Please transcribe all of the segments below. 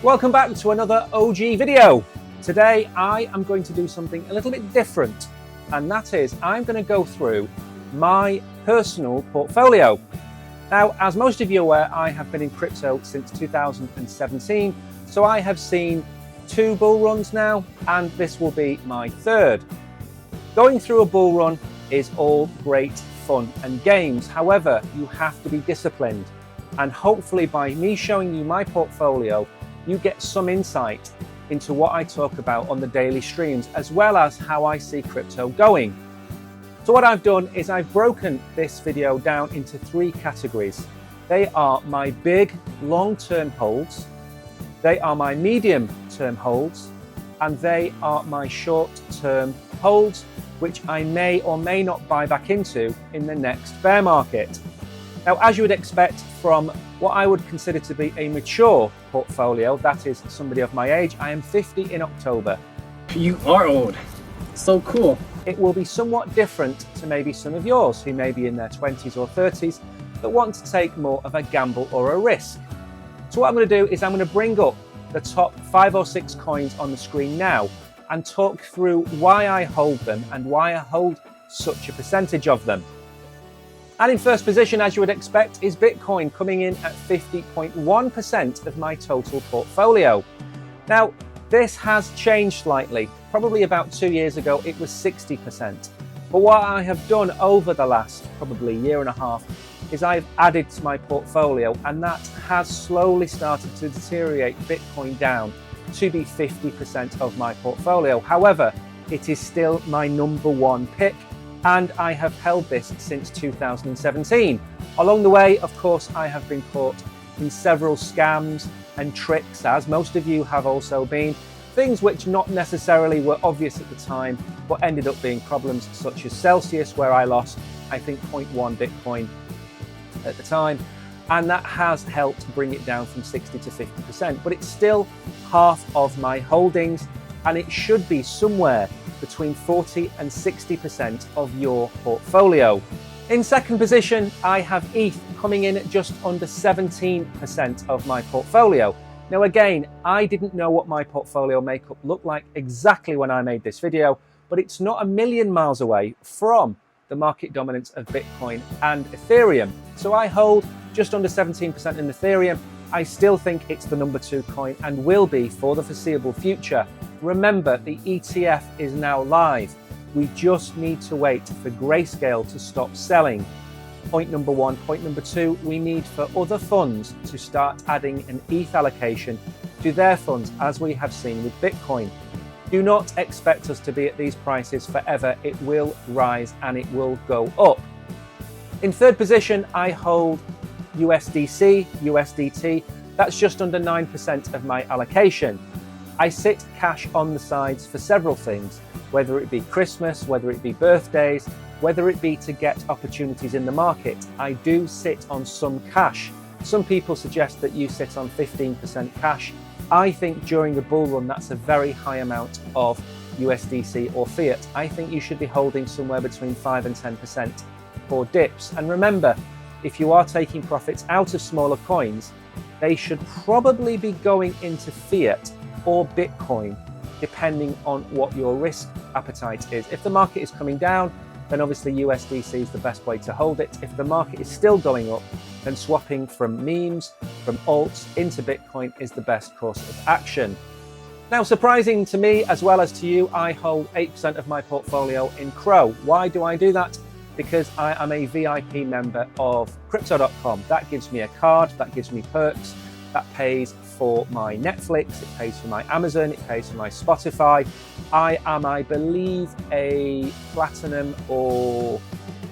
Welcome back to another OG video. Today I am going to do something a little bit different, and that is I'm going to go through my personal portfolio. Now, as most of you are aware, I have been in crypto since 2017, so I have seen 2 bull runs now, and this will be my 3rd. Going through a bull run is all great fun and games. However, you have to be disciplined, and hopefully by me showing you my portfolio, you get some insight into what I talk about on the daily streams, as well as how I see crypto going. So what I've done is I've broken this video down into 3 categories. They are my big long-term holds, they are my medium-term holds, and they are my short-term holds, which I may or may not buy back into in the next bear market. Now, as you would expect from what I would consider to be a mature portfolio, that is somebody of my age, I am 50 in October. You are old. So cool. It will be somewhat different to maybe some of yours who may be in their 20s or 30s that want to take more of a gamble or a risk. So what I'm going to do is I'm going to bring up the top 5 or 6 coins on the screen now and talk through why I hold them and why I hold such a percentage of them. And in first position, as you would expect, is Bitcoin, coming in at 50.1% of my total portfolio. Now, this has changed slightly. Probably about 2 years ago, it was 60%. But what I have done over the last probably year and a half is I've added to my portfolio, and that has slowly started to deteriorate Bitcoin down to be 50% of my portfolio. However, it is still my number 1 pick, and I have held this since 2017. Along the way, of course, I have been caught in several scams and tricks, as most of you have also been. Things which not necessarily were obvious at the time, but ended up being problems, such as Celsius, where I lost, I think, 0.1 Bitcoin at the time. And that has helped bring it down from 60 to 50%. But it's still half of my holdings, and it should be somewhere between 40 and 60% of your portfolio. In second position, I have ETH, coming in at just under 17% of my portfolio. Now again, I didn't know what my portfolio makeup looked like exactly when I made this video, but it's not a million miles away from the market dominance of Bitcoin and Ethereum. So I hold just under 17% in Ethereum. I still think it's the number 2 coin and will be for the foreseeable future. Remember, the ETF is now live. We just need to wait for Grayscale to stop selling. Point number 1. Point number 2, we need for other funds to start adding an ETH allocation to their funds, as we have seen with Bitcoin. Do not expect us to be at these prices forever. It will rise and it will go up. In third position, I hold USDC, USDT. That's just under 9% of my allocation. I sit cash on the sides for several things, whether it be Christmas, whether it be birthdays, whether it be to get opportunities in the market. I do sit on some cash. Some people suggest that you sit on 15% cash. I think during the bull run, that's a very high amount of USDC or fiat. I think you should be holding somewhere between 5 and 10% for dips. And remember, if you are taking profits out of smaller coins, they should probably be going into fiat or Bitcoin, depending on what your risk appetite is. If the market is coming down, then obviously USDC is the best way to hold it. If the market is still going up, then swapping from memes, from alts into Bitcoin is the best course of action. Now, surprising to me as well as to you, I hold 8% of my portfolio in Crow. Why do I do that? Because I am a VIP member of Crypto.com. That gives me a card, that gives me perks, that pays for my Netflix, it pays for my Amazon, it pays for my Spotify. I am, I believe, a platinum or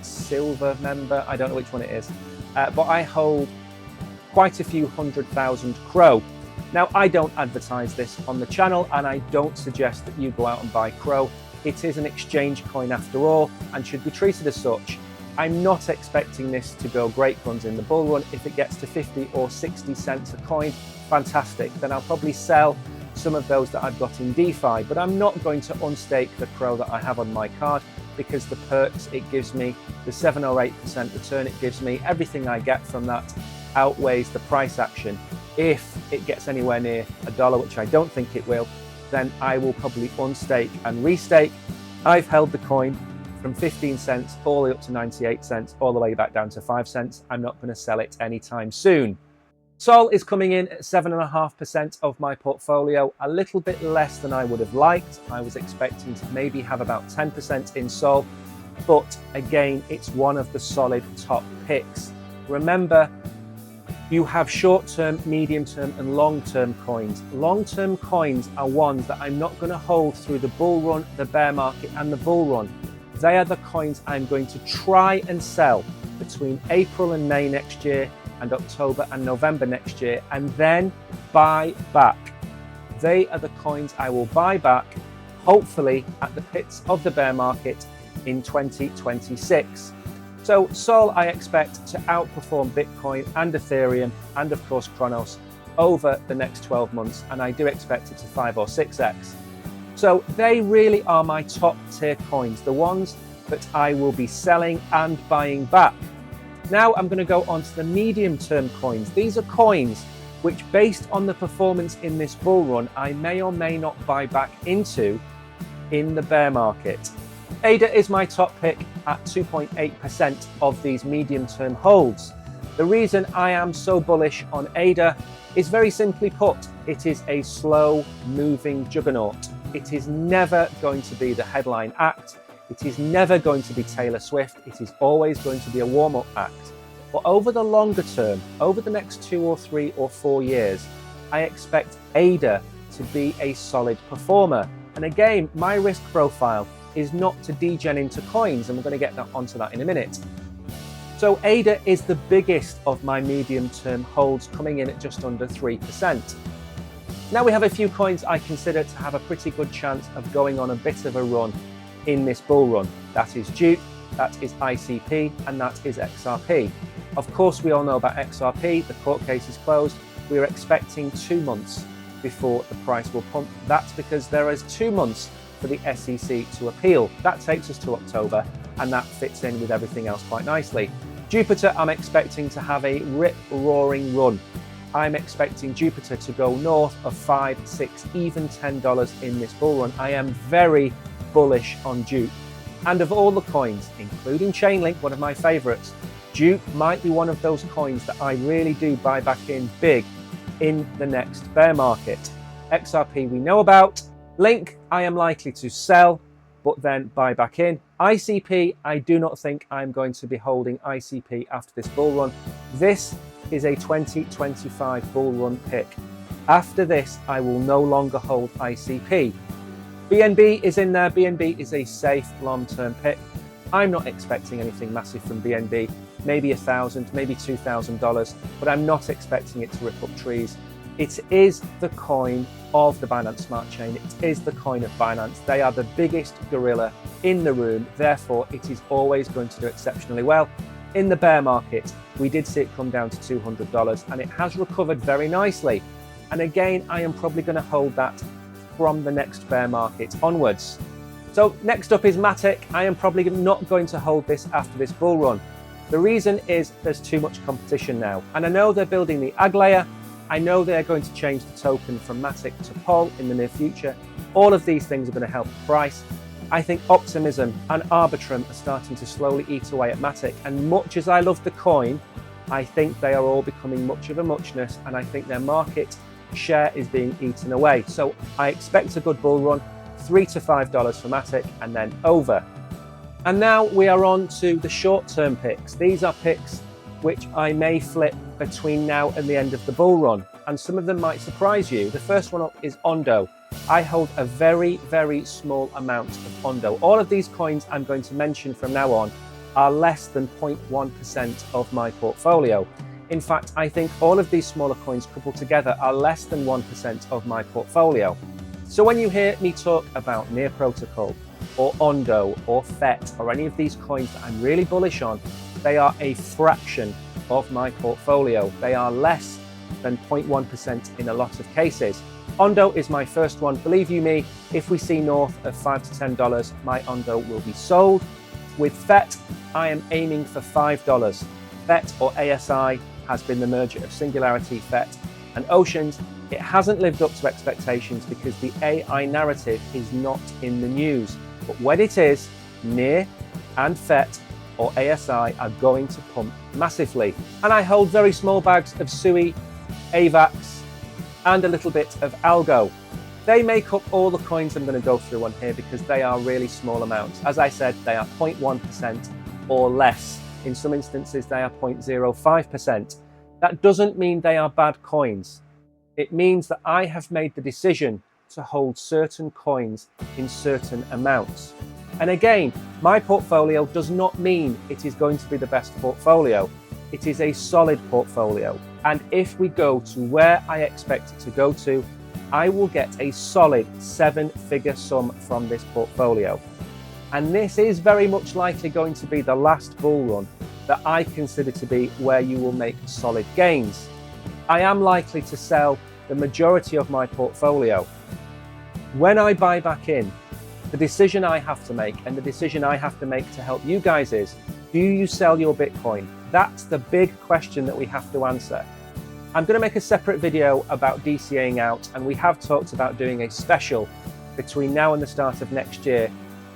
silver member. I don't know which one it is, but I hold quite a few 100,000 Crow. Now, I don't advertise this on the channel, and I don't suggest that you go out and buy Crow. It is an exchange coin after all, and should be treated as such. I'm not expecting this to go great guns in the bull run. If it gets to 50 or 60 cents a coin, fantastic. Then I'll probably sell some of those that I've got in DeFi, but I'm not going to unstake the Crow that I have on my card, because the perks it gives me, the 7 or 8% return it gives me, everything I get from that outweighs the price action. If it gets anywhere near $1, which I don't think it will, then I will probably unstake and restake. I've held the coin from 15 cents all the way up to 98 cents, all the way back down to 5 cents. I'm not going to sell it anytime soon. Sol is coming in at 7.5% of my portfolio, a little bit less than I would have liked. I was expecting to maybe have about 10% in Sol, but again, it's one of the solid top picks. Remember, you have short-term, medium-term and long-term coins. Long-term coins are ones that I'm not going to hold through the bull run, the bear market and the bull run. They are the coins I'm going to try and sell between April and May next year and October and November next year, and then buy back. They are the coins I will buy back, hopefully at the pits of the bear market in 2026. So Sol, I expect to outperform Bitcoin and Ethereum and of course Cronos over the next 12 months, and I do expect it to 5 or 6x. So they really are my top tier coins, the ones that I will be selling and buying back. Now I'm going to go on to the medium term coins. These are coins which, based on the performance in this bull run, I may or may not buy back into in the bear market. ADA is my top pick at 2.8% of these medium term holds. The reason I am so bullish on ADA is very simply put, it is a slow moving juggernaut. It is never going to be the headline act. It is never going to be Taylor Swift. It is always going to be a warm-up act. But over the longer term, over the next 2 or 3 or 4 years, I expect ADA to be a solid performer. And again, my risk profile is not to degen into coins, and we're going to get onto that in a minute. So ADA is the biggest of my medium-term holds, coming in at just under 3%. Now we have a few coins I consider to have a pretty good chance of going on a bit of a run in this bull run. That is Dupe, that is ICP, and that is XRP. Of course, we all know about XRP. The court case is closed. We are expecting 2 months before the price will pump. That's because there is 2 months for the SEC to appeal. That takes us to October, and that fits in with everything else quite nicely. Jupiter, I'm expecting to have a rip-roaring run. I'm expecting Jupiter to go north of $5, $6, even $10 in this bull run. I am very bullish on Dupe. And of all the coins, including Chainlink, one of my favorites, Dupe might be one of those coins that I really do buy back in big in the next bear market. XRP we know about. Link, I am likely to sell, but then buy back in. ICP, I do not think I'm going to be holding ICP after this bull run. This is a 2025 bull run pick. After this, I will no longer hold ICP. BNB is in there. BNB is a safe long-term pick. I'm not expecting anything massive from BNB, maybe $1,000, maybe $2,000, but I'm not expecting it to rip up trees. It is the coin of the Binance Smart Chain. It is the coin of Binance. They are the biggest gorilla in the room. Therefore, it is always going to do exceptionally well. In the bear market, we did see it come down to $200, and it has recovered very nicely. And again, I am probably going to hold that from the next bear market onwards. So next up is Matic. I am probably not going to hold this after this bull run. The reason is there's too much competition now. And I know they're building the AG layer. I know they're going to change the token from Matic to POL in the near future. All of these things are going to help the price. I think Optimism and Arbitrum are starting to slowly eat away at Matic. And much as I love the coin, I think they are all becoming much of a muchness, and I think their market share is being eaten away. So I expect a good bull run, $3 to $5 for Matic, and then over. And now we are on to the short-term picks. These are picks which I may flip between now and the end of the bull run, and some of them might surprise you. The first one up is Ondo. I hold a very, very small amount of Ondo. All of these coins I'm going to mention from now on are less than 0.1% of my portfolio. In fact, I think all of these smaller coins coupled together are less than 1% of my portfolio. So when you hear me talk about Near Protocol or Ondo or FET or any of these coins that I'm really bullish on, they are a fraction of my portfolio. They are less than 0.1% in a lot of cases. Ondo is my first one. Believe you me, if we see north of $5 to $10, my Ondo will be sold. With FET, I am aiming for $5. FET or ASI has been the merger of Singularity, FET, And Oceans, it hasn't lived up to expectations because the AI narrative is not in the news. But when it is, NEAR and FET or ASI are going to pump massively. And I hold very small bags of SUI, AVAX, and a little bit of Algo. They make up all the coins I'm going to go through on here because they are really small amounts. As I said, they are 0.1% or less. In some instances, they are 0.05%. That doesn't mean they are bad coins. It means that I have made the decision to hold certain coins in certain amounts. And again, my portfolio does not mean it is going to be the best portfolio. It is a solid portfolio. And if we go to where I expect it to go to, I will get a solid 7-figure sum from this portfolio. And this is very much likely going to be the last bull run that I consider to be where you will make solid gains. I am likely to sell the majority of my portfolio. When I buy back in, the decision I have to make and the decision I have to make to help you guys is, do you sell your Bitcoin? That's the big question that we have to answer. I'm going to make a separate video about DCAing out, and we have talked about doing a special between now and the start of next year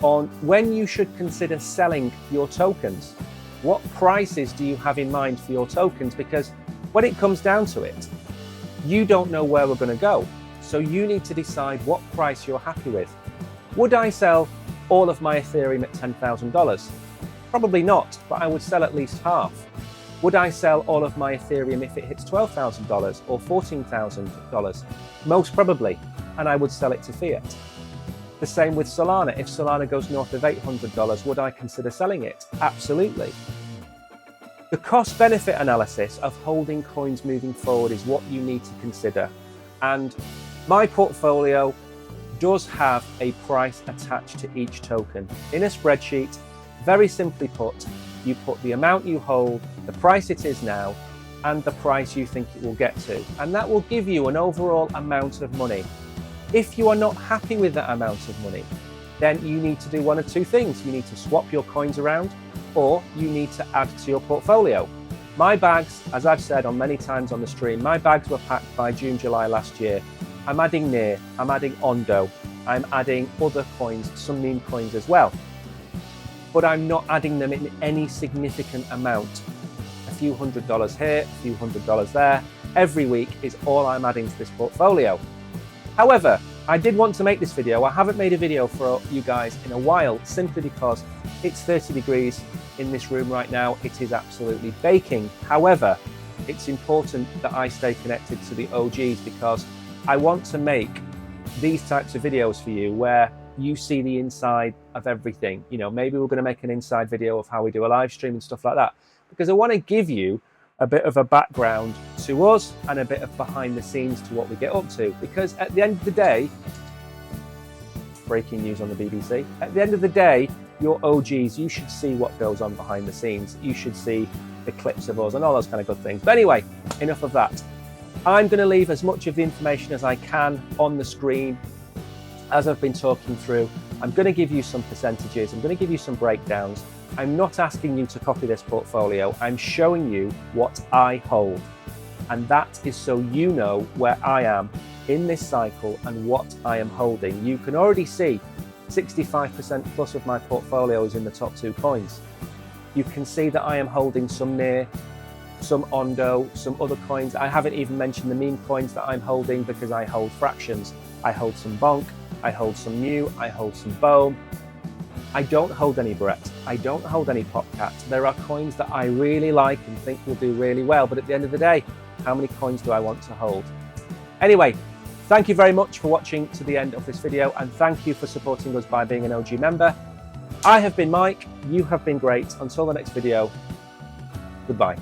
on when you should consider selling your tokens. What prices do you have in mind for your tokens? Because when it comes down to it, you don't know where we're going to go. So you need to decide what price you're happy with. Would I sell all of my Ethereum at $10,000? Probably not, but I would sell at least half. Would I sell all of my Ethereum if it hits $12,000 or $14,000? Most probably, and I would sell it to fiat. The same with Solana. If Solana goes north of $800, would I consider selling it? Absolutely. The cost-benefit analysis of holding coins moving forward is what you need to consider. And my portfolio does have a price attached to each token. In a spreadsheet, very simply put, you put the amount you hold, the price it is now, and the price you think it will get to. And that will give you an overall amount of money. If you are not happy with that amount of money, then you need to do one of two things. You need to swap your coins around, or you need to add to your portfolio. My bags, as I've said on many times on the stream, my bags were packed by June, July last year. I'm adding NEAR, I'm adding Ondo, I'm adding other coins, some meme coins as well. But I'm not adding them in any significant amount. A few $100s here, a few $100s there. Every week is all I'm adding to this portfolio. However, I did want to make this video. I haven't made a video for you guys in a while, simply because it's 30 degrees in this room right now. It is absolutely baking. However, it's important that I stay connected to the OGs because I want to make these types of videos for you where you see the inside of everything. You know, maybe we're going to make an inside video of how we do a live stream and stuff like that, because I want to give you a bit of a background to us and a bit of behind the scenes to what we get up to. Because at the end of the day, breaking news on the BBC, at the end of the day, your OGs, you should see what goes on behind the scenes. You should see the clips of us and all those kind of good things. But anyway, enough of that. I'm going to leave as much of the information as I can on the screen as I've been talking through. I'm going to give you some percentages. I'm going to give you some breakdowns. I'm not asking you to copy this portfolio. I'm showing you what I hold. And that is so you know where I am in this cycle and what I am holding. You can already see 65% plus of my portfolio is in the top 2 coins. You can see that I am holding some NEAR, some Ondo, some other coins. I haven't even mentioned the meme coins that I'm holding because I hold fractions. I hold some Bonk, I hold some New, I hold some Bohm. I don't hold any Brett. I don't hold any Popcat. There are coins that I really like and think will do really well, but at the end of the day, how many coins do I want to hold? Anyway, thank you very much for watching to the end of this video, and thank you for supporting us by being an OG member. I have been Mike, you have been great. Until the next video, goodbye.